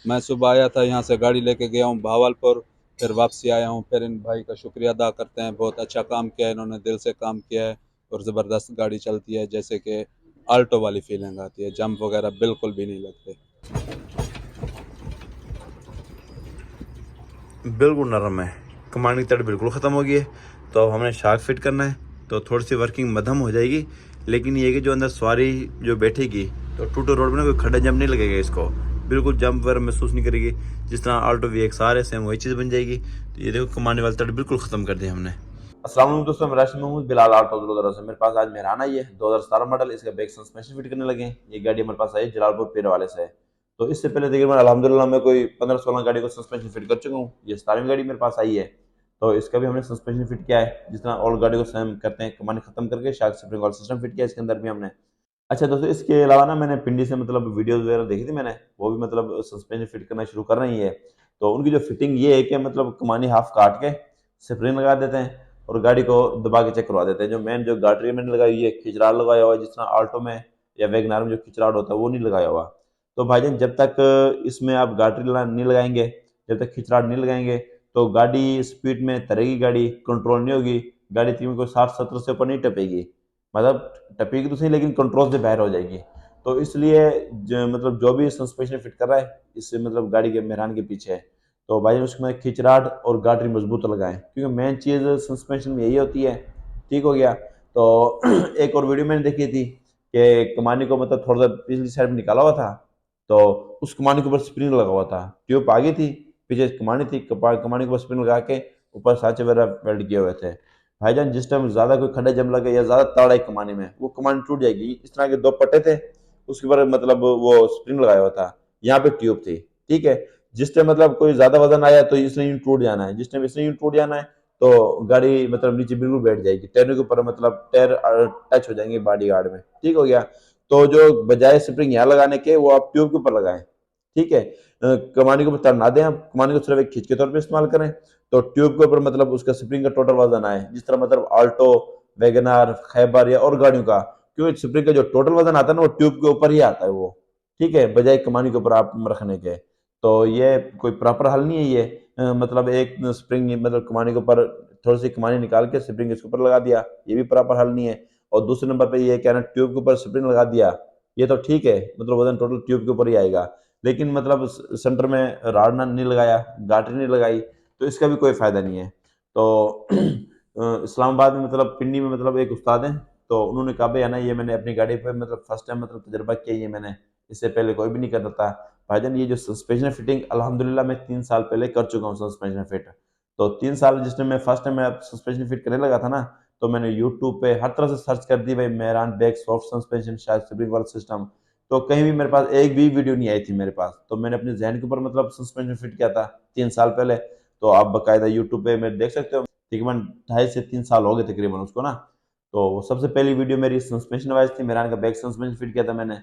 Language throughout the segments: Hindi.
मैं सुबह आया था, यहाँ से गाड़ी लेके गया हूँ भावलपुर, फिर वापसी आया हूँ। फिर इन भाई का शुक्रिया अदा करते हैं, बहुत अच्छा काम किया है इन्होंने, दिल से काम किया है और ज़बरदस्त गाड़ी चलती है, जैसे कि आल्टो वाली फीलिंग आती है, जंप वगैरह बिल्कुल भी नहीं लगते। बिल्कुल नरम है, कमांड की तड़ बिल्कुल ख़त्म हो गई है। तो अब हमने शार्क फिट करना है, तो थोड़ी सी वर्किंग मध्यम हो जाएगी, लेकिन ये कि जो अंदर सवारी जो बैठेगी तो टूटो रोड में ना कोई खड्डा जंप नहीं लगेगा, इसको बिल्कुल जंप वगैरह महसूस नहीं करेगी। जिस तरह आल्टो VX है सेम वही चीज़ बन जाएगी। तो ये देखो कमाने वाली तड़ बिल्कुल ख़त्म कर दी हमने। अस्सलाम वालेकुम दोस्तों, मैं राशिद महमूद बिलाल आल्टो से मेरे पास आज मेहरान आई है 2017 मॉडल। इसका बैक सस्पेंशन फिट करने लगे हैं। ये गाड़ी हमारे पास आई है जलालपुर पीर वाले से। तो इससे पहले तकरीबन अल्हम्दुलिल्लाह मैं कोई 15-16 गाड़ी को सस्पेंशन फिट कर चुका हूँ। ये 17वीं गाड़ी मेरे पास आई है, तो इसका भी हमने सस्पेंशन फिट किया है जिस तरह और गाड़ी को सेम करते हैं, कमानी खत्म करके शार्क स्प्रिंग वाला सिस्टम फिट किया इसके अंदर भी हमने। अच्छा दोस्तों, इसके अलावा ना मैंने पिंडी से मतलब वीडियोस वगैरह देखी थी मैंने, वो भी मतलब सस्पेंशन फिट करना शुरू कर रही है। तो उनकी जो फिटिंग ये है कि मतलब कमानी हाफ काट के स्प्रिंग लगा देते हैं और गाड़ी को दबा के चेक करवा देते हैं। जो मेन जो गाड़ी मैंने लगाई हुई है खिचराड़ लगाया हुआ है, जिस तरह आल्टो में या वैगनार में जो खिचराड़ होता है वो नहीं लगाया हुआ। तो भाईजान जब तक इसमें आप गाड़ी नहीं लगाएंगे, जब तक खिचराड़ नहीं लगाएंगे, तो गाड़ी स्पीड में तरेगी, गाड़ी कंट्रोल नहीं होगी। गाड़ी तकरीबन को 60-70 से ऊपर नहीं टपेगी, मतलब टपेगी तो सही लेकिन कंट्रोल से बाहर हो जाएगी। तो इसलिए मतलब जो भी सस्पेंशन फिट कर रहा है इससे मतलब गाड़ी के मेहरान के पीछे है, तो भाई उसमें खिचराट और गाड़ी मजबूत लगाएं, क्योंकि मेन चीज़ सस्पेंशन में यही होती है। ठीक हो गया। तो एक और वीडियो मैंने देखी थी कि कमानी को मतलब थोड़ा सा पिछली साइड में निकाला हुआ था, तो उस कमानी के ऊपर स्प्रिंग लगा हुआ था, ट्यूब आगे थी, पीछे कमानी थी, कमानी के ऊपर स्प्रिंग लगा के ऊपर सांचे वगैरह वेल्ड किए हुए थे। भाईजान जिस टाइम ज्यादा कोई खड्डा जम लगे या ज्यादा ताड़ आई कमाने में, वो कमानी टूट जाएगी। इस तरह के दो पट्टे थे, उसके ऊपर मतलब वो स्प्रिंग लगाया हुआ था, यहाँ पे ट्यूब थी। ठीक है। जिस टाइम मतलब कोई ज्यादा वजन आया तो इसने यूं टूट जाना है, जिस टाइम इसने यूं टूट जाना है तो गाड़ी मतलब नीचे बिल्कुल बैठ जाएगी, टायरों के ऊपर मतलब टायर टच हो जाएंगे बॉडी गार्ड में। ठीक हो गया। तो जो बजाय स्प्रिंग यहाँ लगाने के वो आप ट्यूब के ऊपर लगाएं। ठीक है। कमानी के ऊपर तर ना दें, आप कमानी को सिर्फ एक खींच के तौर पर इस्तेमाल करें, तो ट्यूब के ऊपर मतलब उसका स्प्रिंग का टोटल वजन आए, जिस तरह मतलब आल्टो, वैगनार, खैबर या और गाड़ियों का, क्योंकि स्प्रिंग का जो टोटल वजन आता है ना वो ट्यूब के ऊपर ही आता है वो। ठीक है, बजाय कमानी के ऊपर आप रखने के। तो ये कोई प्रॉपर हल नहीं है ये। मतलब एक स्प्रिंग मतलब कमानी के ऊपर थोड़ी सी कमानी निकाल के स्प्रिंग इसके ऊपर लगा दिया, ये भी प्रॉपर हल नहीं है। और दूसरे नंबर पे ये क्या ना, ट्यूब के ऊपर स्प्रिंग लगा दिया, ये तो ठीक है, मतलब वजन टोटल ट्यूब के ऊपर ही आएगा, लेकिन मतलब सेंटर में राड नहीं लगाया, गाटरी नहीं लगाई, तो इसका भी कोई फायदा नहीं है। तो इस्लामाबाद में मतलब पिंडी में मतलब एक उस्ताद हैं, तो उन्होंने कहा भाई है ना, ये मैंने अपनी गाड़ी पे मतलब फर्स्ट टाइम मतलब तजर्बा किया ये मैंने, इससे पहले कोई भी नहीं करता था। भाईजान ये जो सस्पेंशन फिटिंग अल्हम्दुलिल्लाह मैं 3 साल पहले कर चुका हूँ सस्पेंशन फिट। तो 3 साल जिस टाइम मैं फर्स्ट टाइम मैं सस्पेंशन फिट करने लगा था ना, तो मैंने यूट्यूब पे हर तरह से सर्च कर दी भाई, मेहरान बैग सॉफ्ट सस्पेंशन शायद स्प्रिंग वाला सिस्टम, तो कहीं भी मेरे पास एक भी वीडियो नहीं आई थी मेरे पास। तो मैंने अपने जहन के ऊपर मतलब सस्पेंशन फिट किया था 3 साल पहले। तो आप बाकायदा यूट्यूब पे मेरे देख सकते हो, तकरीबन 2.5 से 3 साल हो गए तकरीबन उसको ना। तो वो सबसे पहली वीडियो मेरी सस्पेंशन वाइज थी, मेहरान का बैक सस्पेंशन फिट किया था मैंने।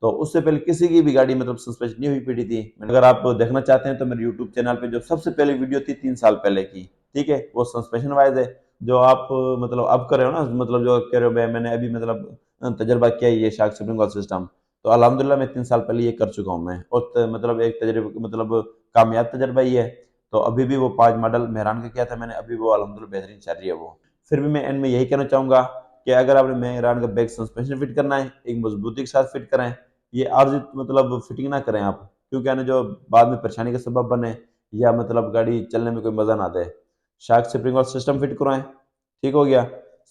तो उससे पहले किसी की भी गाड़ी मतलब सस्पेंशन नहीं हुई पड़ी थी। अगर आप देखना चाहते हैं तो मेरे यूट्यूब चैनल पे जो सबसे पहली वीडियो थी 3 साल पहले की, ठीक है, वो सस्पेंशन वाइज है। जो आप मतलब अब कर रहे हो ना, मतलब जो कह रहे हो भाई मैंने अभी मतलब तजर्बा किया है ये शार्क स्प्रिंग वाला सिस्टम, तो अल्हम्दुलिल्लाह मैं 3 साल पहले ये कर चुका हूँ मैं, और मतलब एक तजर्बा मतलब कामयाब तजर्बा ही है। तो अभी भी वो 5 मॉडल मेहरान का किया था मैंने, अभी वो अल्हम्दुलिल्लाह बेहतरीन चल रही है वो। फिर भी मैं एंड में यही कहना चाहूंगा कि अगर आपने मेहरान का बैक सस्पेंशन फिट करना है, एक मजबूती के साथ फिट करें, ये आर्जी मतलब फिटिंग ना करें आप, क्योंकि आने जो बाद में परेशानी का सबब बने या मतलब गाड़ी चलने में कोई मजा ना दे। शार्क स्प्रिंग वाला सिस्टम फिट करवाएं। ठीक हो गया।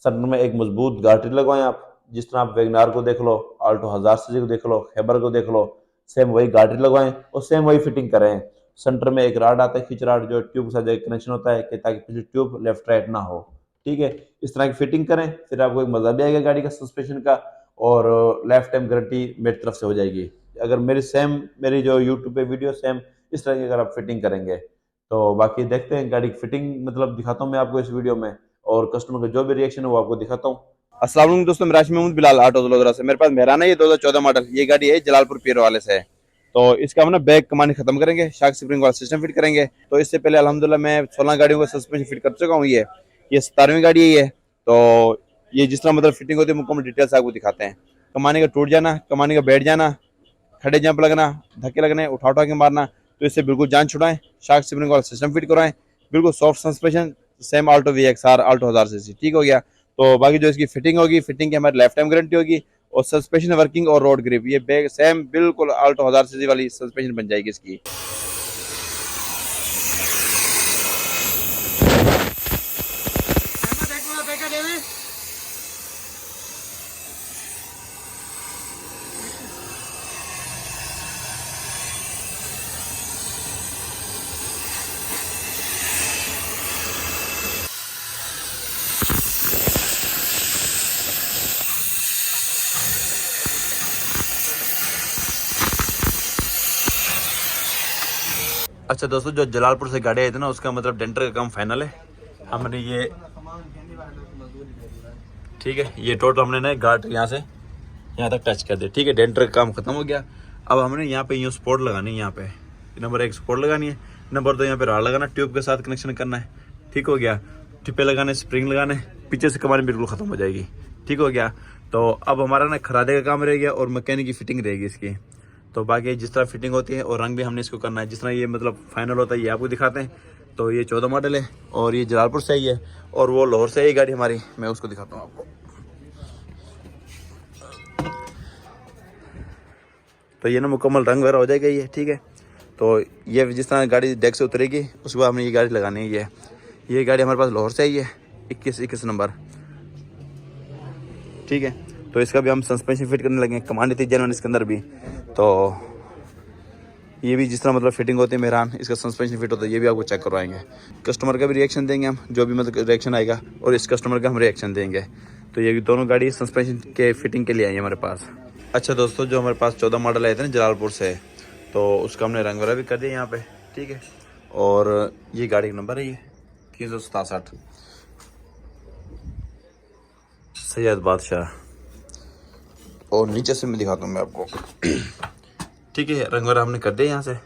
सडन में एक मजबूत गार्ड लगवाएं आप, जिस तरह आप वेगनार को देख लो, आल्टो 1000 सीसी को देख लो, खैबर को देख लो, सेम वही गार्ड लगवाएं और सेम वही फिटिंग करें। सेंटर में एक राड आता है, खिंच राड, जो ट्यूब के साथ एक कनेक्शन होता है कि ताकि पीछे ट्यूब लेफ्ट राइट ना हो। ठीक है। इस तरह की फिटिंग करें, फिर आपको एक मजा भी आएगा गाड़ी का सस्पेंशन का, और लाइफ टाइम गारंटी मेरी तरफ से हो जाएगी। अगर मेरी जो यूट्यूब पे वीडियो सेम इस तरह की अगर आप फिटिंग करेंगे। तो बाकी देखते हैं गाड़ी की फिटिंग मतलब दिखाता हूँ मैं आपको इस वीडियो में, और कस्टमर का जो भी रिएक्शन है वो आपको दिखाता हूँ। अस्सलाम वालेकुम दोस्तों, मैं राशिद महमूद बिलाल ऑटो से। मेरे पास मेहरान है, ये 2014 मॉडल, ये गाड़ी है जलालपुर पीर वाले से। तो इसका हम ना बैक कमानी खत्म करेंगे, शार्क स्प्रिंग वाला सिस्टम फिट करेंगे। तो इससे पहले अल्हम्दुलिल्लाह मैं 16 गाड़ियों का सस्पेंशन फिट कर चुका हूँ। ये 17वीं गाड़ी है ये। तो ये जिस तरह मतलब फिटिंग होती है मुकम्मल डिटेल्स आपको दिखाते हैं। कमानी का टूट जाना, कमानी का बैठ जाना, खड़े जंप लगना, धक्के लगने, उठा उठा के मारना, तो इससे बिल्कुल जान छुड़ाएं, शार्क स्प्रिंग वाला सिस्टम फिट करवाएं, बिल्कुल soft suspension, same Alto VXR Alto 1000 CC. ठीक हो गया। तो बाकी जो इसकी फिटिंग होगी, फिटिंग की हमारी लाइफ टाइम गारंटी होगी, और सस्पेंशन वर्किंग और रोड ग्रिप ये बैग सेम बिल्कुल आल्टो 1000 सीसी वाली सस्पेंशन बन जाएगी इसकी। अच्छा दोस्तों, जो जलालपुर से गाड़ी आई थी ना, उसका मतलब डेंटर का काम फाइनल है। हमने ये ठीक है, ये टोटल हमने ना गार्ड यहाँ से यहाँ तक टच कर दिया। ठीक है, डेंटर का काम खत्म हो गया। अब हमने यहाँ पे यूँ स्पोर्ट लगानी है, यहाँ पे नंबर 1 स्पोर्ट लगानी है, नंबर 2 यहाँ पे राड लगाना, ट्यूब के साथ कनेक्शन करना है। ठीक हो गया। टिप्पे लगाने, स्प्रिंग लगाने, पीछे से कमानी बिल्कुल खत्म हो जाएगी। ठीक हो गया। तो अब हमारा ना खरादे का काम रह गया और मैकेनिक की फिटिंग रहेगी इसकी। तो बाकी जिस तरह फिटिंग होती है और रंग भी हमने इसको करना है, जिस तरह ये मतलब फाइनल होता है ये आपको दिखाते हैं। तो ये 14 मॉडल है और ये जलालपुर से ही है, और वो लाहौर से ही गाड़ी हमारी, मैं उसको दिखाता हूँ आपको। तो ये ना मुकम्मल रंग वगैरह हो जाएगा ये। ठीक है। तो ये जिस तरह गाड़ी डेक से उतरेगी उसके बाद हमने ये गाड़ी लगानी है। ये गाड़ी हमारे पास लाहौर से ही है, 21 नंबर। ठीक है। तो इसका भी हम सस्पेंशन फिट करने लगे, कमांड थी जेनवन इसके अंदर भी। तो ये भी जिस तरह मतलब फिटिंग होती है मेहरान, इसका सस्पेंशन फिट होता है, ये भी आपको चेक करवाएंगे। कस्टमर का भी रिएक्शन देंगे हम, जो भी मतलब रिएक्शन आएगा, और इस कस्टमर का हम रिएक्शन देंगे। तो ये दोनों गाड़ी सस्पेंशन के फिटिंग के लिए आई है हमारे पास। अच्छा दोस्तों, जो हमारे पास 14 मॉडल आए थे ना जलालपुर से, तो उसका हमने रंग वगैरह भी कर दिया यहाँ पे। ठीक है। और ये गाड़ी का नंबर है, ये 367 सैयद बादशाह। और नीचे से मैं दिखाता हूँ मैं आपको। ठीक है, रंग वगैरह हमने कर दिया यहाँ से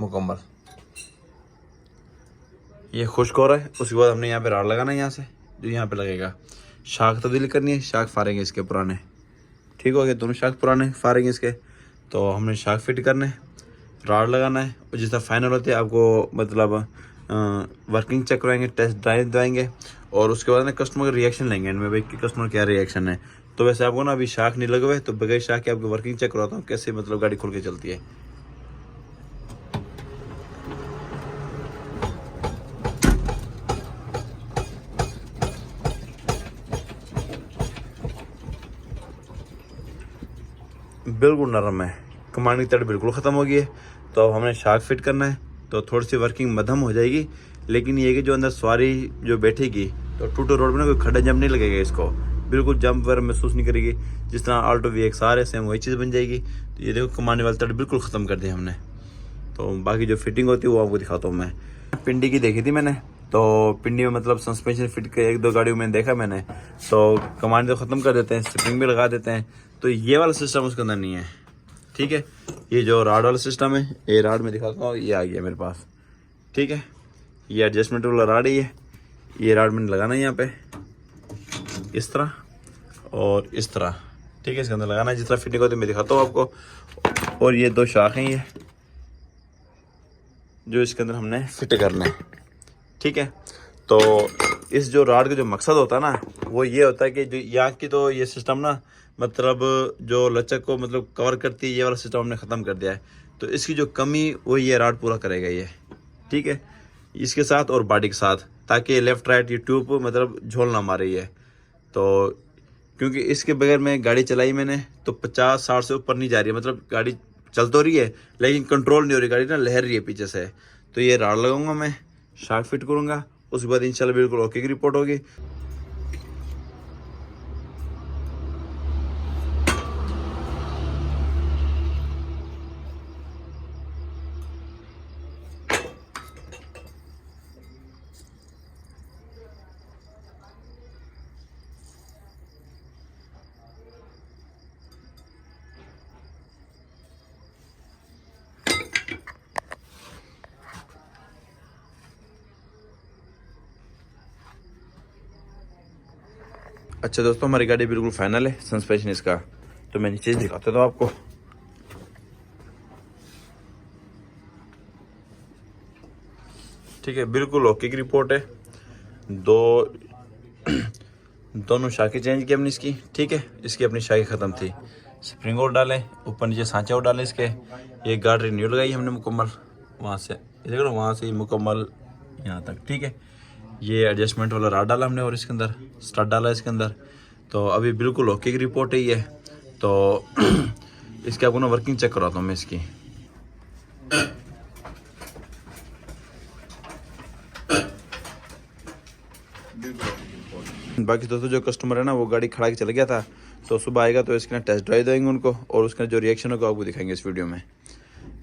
मुकम्मल। ये खुश्क हो रहा है, उसके बाद हमने यहाँ पे राड लगाना है, यहाँ से जो यहाँ पे लगेगा। शाख तब्दील करनी है, शाख फारेंगे इसके पुराने। ठीक हो गया, दोनों शाख पुराने फारेंगे इसके। तो हमने शाख फिट करने, राड लगाना है, और जिस तरह फाइनल होते हैं आपको मतलब वर्किंग चेक कराएंगे, टेस्ट ड्राइव दवाएंगे, और उसके बाद ना कस्टमर का रिएक्शन लेंगे इनमें, भाई कि कस्टमर क्या रिएक्शन है। तो वैसे आपको ना अभी शाख नहीं लगे हुए, तो बगैर शाख के आपको वर्किंग चेक करवाता हूँ कैसे मतलब गाड़ी खुल के चलती है। बिल्कुल नरम है, कमांड की तड़ बिल्कुल ख़त्म हो गई है। तो अब हमने शाख फिट करना है, तो थोड़ी सी वर्किंग मध्यम हो जाएगी, लेकिन ये कि जो अंदर सवारी जो बैठेगी तो टूटो रोड में ना कोई खड्डा जंप नहीं लगेगा इसको, बिल्कुल जंप वगैरह महसूस नहीं करेगी। जिस तरह आल्टो VXR है सेम वही चीज़ बन जाएगी। तो ये देखो कमाने वाली तड़ बिल्कुल ख़त्म कर दी हमने। तो बाकी जो फिटिंग होती है वो आपको दिखाता हूँ मैं। पिंडी की देखी थी मैंने, तो पिंडी में मतलब सस्पेंशन फिट के 1-2 गाड़ियों में देखा मैंने, तो कमांड तो ख़त्म कर देते हैं, स्प्रिंग भी लगा देते हैं। तो ये वाला सिस्टम उसके अंदर नहीं है। ठीक है। ये जो राड वाला सिस्टम है, ये राड में दिखाता हूँ, ये आ गया मेरे पास। ठीक है। ये एडजस्टमेंट वाला राड है, ये राड मैंने लगाना है यहाँ पे इस तरह और इस तरह। ठीक है, इसके अंदर लगाना है, जिस तरह फिटिंग होती है मैं दिखाता हूँ आपको। और ये 2 शाख हैं ये जो इसके अंदर हमने फिट करना है। ठीक है। तो इस जो राड का जो मकसद होता है ना, वो ये होता है कि जो यहाँ की तो ये सिस्टम ना मतलब जो लचक को मतलब कवर करती है, ये वाला सिस्टम हमने ख़त्म कर दिया है। तो इसकी जो कमी वो ये राड पूरा करेगा ये। ठीक है, इसके साथ और बॉडी के साथ, ताकि लेफ़्ट राइट ये ट्यूब मतलब झोल ना मारे ये। तो क्योंकि इसके बगैर मैं गाड़ी चलाई मैंने, तो 50-60 से ऊपर नहीं जा रही है, मतलब गाड़ी चल तो रही है लेकिन कंट्रोल नहीं हो रही, गाड़ी ना लहर रही है पीछे से। तो ये राड लगाऊंगा मैं, शार्क फिट करूँगा, उसके बाद इंशाल्लाह बिल्कुल ओके की रिपोर्ट होगी। अच्छा दोस्तों, हमारी गाड़ी बिल्कुल फाइनल है, सस्पेंशन इसका। तो मैं नीचे दिखाता हूँ आपको। ठीक है, बिल्कुल ओके की रिपोर्ट है। दोनों शाखें चेंज की हमने इसकी, ठीक है। इसकी अपनी शाखें ख़त्म थी, स्प्रिंग और डालें, ऊपर नीचे सांचे और डालें इसके। ये गार्ड रिन्यू लगाई हमने मुकम्मल, वहाँ से ये देखो वहाँ से मुकम्मल यहाँ तक, ठीक है। ये एडजस्टमेंट वाला राड डाला हमने और इसके अंदर स्टड डाला इसके अंदर। तो अभी बिल्कुल ओके की रिपोर्ट है ये। तो इसकी आपको ना वर्किंग चेक कराता हूँ मैं इसकी। बाकी दोस्तों जो कस्टमर है ना वो गाड़ी खड़ा के चला गया था, तो सुबह आएगा तो इसके ना टेस्ट ड्राइव देंगे उनको और उसका जो रिएक्शन होगा आपको दिखाएंगे इस वीडियो में।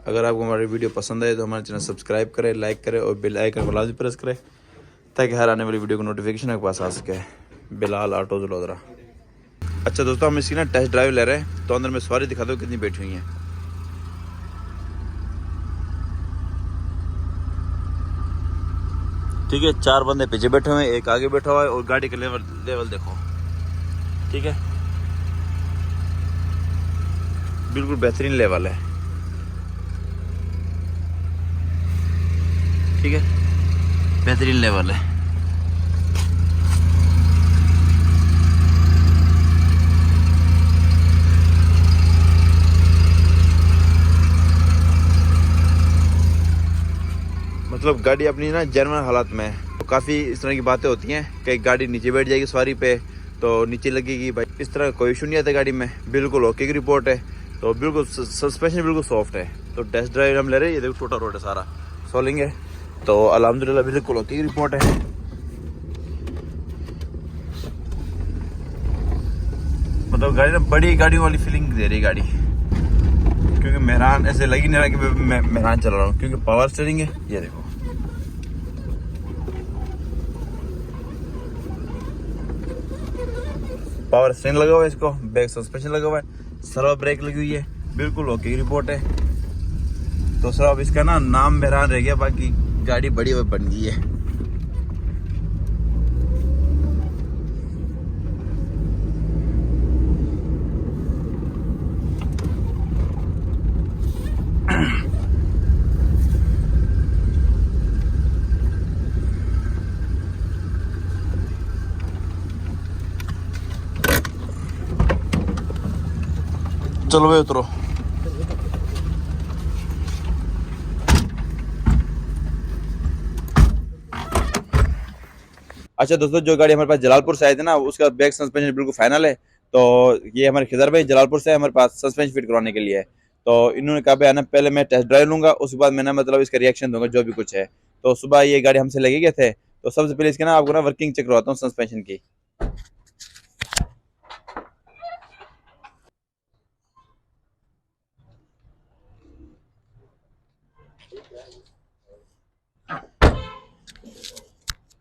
अगर आपको हमारी वीडियो पसंद आए तो हमारे चैनल सब्सक्राइब करें, लाइक करें और बेल आइकन को लाजमी प्रेस करें ताकि हर आने वाली वीडियो को नोटिफिकेशन आपके पास आ सके। बिलाल ऑटो जलोदरा। अच्छा दोस्तों, हम इसकी ना टेस्ट ड्राइव ले रहे हैं, तो अंदर में सवारी दिखा दो कितनी बैठी हुई हैं। ठीक है, 4 बंदे पीछे बैठे हुए हैं, एक आगे बैठा हुआ है और गाड़ी का लेवल देखो, ठीक है, बिल्कुल बेहतरीन लेवल है, ठीक है, बेहतरीन लेवल है। मतलब गाड़ी अपनी ना जेन्युइन हालात में है। तो काफ़ी इस तरह की बातें होती हैं कि गाड़ी नीचे बैठ जाएगी सवारी पे तो नीचे लगेगी, भाई इस तरह कोई इशू नहीं आता गाड़ी में, बिल्कुल ओके की रिपोर्ट है। तो बिल्कुल सस्पेंशन बिल्कुल सॉफ्ट है। तो टेस्ट ड्राइव हम ले रहे हैं, ये देखो छोटा रोड है सारा सोलिंग है, तो अल्हम्दुलिल्लाह बिल्कुल ओके की रिपोर्ट है। मतलब गाड़ी ना बड़ी गाड़ियों वाली फीलिंग दे रही गाड़ी, क्योंकि मेहरान ऐसे लगी नहीं रहा कि मैं मेहरान चला रहा हूँ, क्योंकि पावर स्टीयरिंग है। ये देखो पावर स्टीयरिंग लगा हुआ है, इसको बैक सस्पेंशन लगा हुआ है, सर्वो ब्रेक लगी हुई है, बिल्कुल ओके की रिपोर्ट है। तो सर अब इसका ना नाम मेहरान रह गया, बाकी गाड़ी बड़ी बन गई है। चलो भाई उतरो। अच्छा दोस्तों, जो गाड़ी हमारे पास जलालपुर से आई थी ना, उसका बैक सस्पेंशन बिल्कुल फाइनल है। तो ये हमारे खिजर भाई जलालपुर से हमारे पास सस्पेंशन फिट करवाने के लिए है। तो इन्होंने कहा भाई आना, पहले मैं टेस्ट ड्राइव लूंगा, उसके बाद मैं ना मतलब इसका रिएक्शन दूंगा जो भी कुछ है। तो सुबह ये गाड़ी हमसे लगे गए थे, तो सबसे पहले इसके ना आपको ना वर्किंग चेक करवाता हूँ सस्पेंशन की।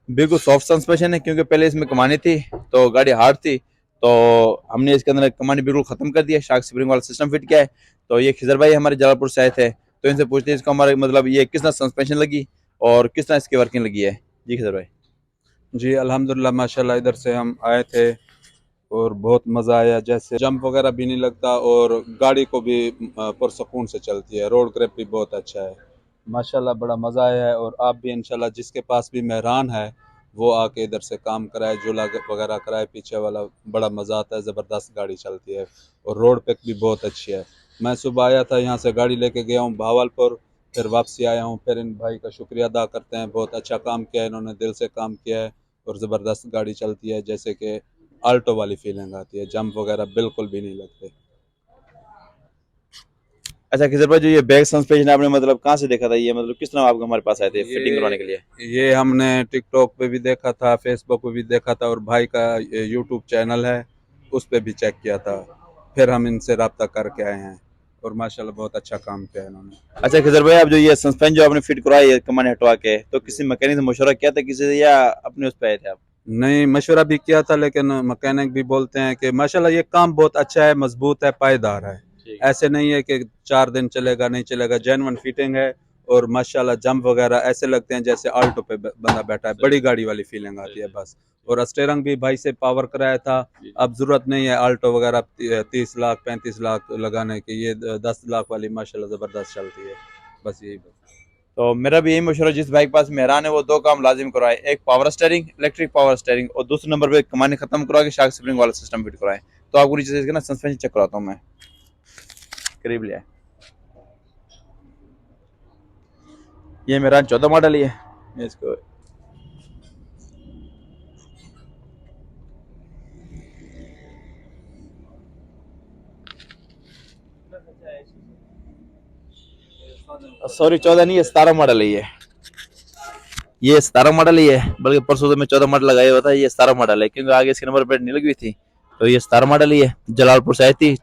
बिल्कुल सॉफ्ट सस्पेंशन है, क्योंकि पहले इसमें कमानी थी तो गाड़ी हार्ड थी, तो हमने इसके अंदर कमानी बिल्कुल खत्म कर दिया, शार्क स्प्रिंग वाला सिस्टम फिट किया है। तो ये खिजर भाई हमारे जलालपुर से आए थे, तो इनसे पूछते हैं इसको हमारे मतलब ये किस तरह सस्पेंशन लगी और किस तरह इसकी वर्किंग लगी है। जी खिजर भाई। जी अल्हम्दुलिल्लाह माशाल्लाह, इधर से हम आए थे और बहुत मज़ा आया। जैसे जंप वगैरह भी नहीं लगता और गाड़ी को भी पुरसकून से चलती है। रोड ग्रिप भी बहुत अच्छा है माशाल्लाह, बड़ा मज़ा आया है। और आप भी इंशाल्लाह जिसके पास भी मेहरान है वो आके इधर से काम कराए, झूला वगैरह कराए पीछे वाला, बड़ा मज़ा आता है, ज़बरदस्त गाड़ी चलती है और रोड पे भी बहुत अच्छी है। मैं सुबह आया था, यहाँ से गाड़ी लेके गया हूँ भावलपुर, फिर वापसी आया हूँ। फिर इन भाई का शुक्रिया अदा करते हैं, बहुत अच्छा काम किया है इन्होंने, दिल से काम किया है और ज़बरदस्त गाड़ी चलती है, जैसे कि आल्टो वाली फीलिंग आती है, जंप वगैरह बिल्कुल भी नहीं लगते। अच्छा खिजर भाई, जो ये बैक सस्पेंशन आपने मतलब कहाँ से देखा था, ये मतलब किस तरह आपको हमारे पास आए थे फिटिंग करवाने के लिए? ये हमने टिकटॉक पे भी देखा था, फेसबुक पे भी देखा था और भाई का यूट्यूब चैनल है उस पे भी चेक किया था, फिर हम इनसे रब्ता करके आए हैं और माशाल्लाह बहुत अच्छा काम किया है इन्होंने। अच्छा खिजर भाई, आप जो ये सस्पेंशन जो आपने फिट करवाई है कमानी हटवा के, तो किसी मैकेनिक से मशवरा किया था किसी से या अपने उस पे आए थे आप? नहीं, मशवरा भी किया था, लेकिन मैकेनिक भी बोलते हैं कि माशाल्लाह ये काम बहुत अच्छा है, मजबूत है, पायदार है। ऐसे नहीं है कि 4 दिन चलेगा नहीं चलेगा, जेन्युइन फिटिंग है और माशाल्लाह जंप वगैरह ऐसे लगते हैं जैसे आल्टो पे बंदा बैठा है, बड़ी गाड़ी वाली फीलिंग आती है बस। और स्टीयरिंग भी भाई से पावर कराया था, अब जरूरत नहीं है आल्टो वगैरह 30 लाख 35 लाख लगाने की, ये 10 लाख वाली माशाल्लाह जबरदस्त चलती है, बस यही। तो मेरा भी यही मशवरा, जिस भाई के पास मेहरान है वो दो काम लाजिम करवाए, एक power steering, electric power steering, और दूसरे नंबर पे कमानी खत्म करवा के शार्क स्प्रिंग वाला सिस्टम फिट करवाए। तो आपको नीचे से इसका ना सस्पेंशन चेक कराता हूँ मैं, करीब लिया। ये मेरा 14 मॉडल ही है, इसको सॉरी 14 नहीं है, 17 मॉडल है ये 17 मॉडल ही है, बल्कि परसों तो मैं 14 मॉडल लगाया हुआ था, ये 17 मॉडल है क्योंकि आगे इसके नंबर प्लेट नहीं लगी हुई थी। तो ये 17 मॉडल ही है, जलालपुर से आई थी।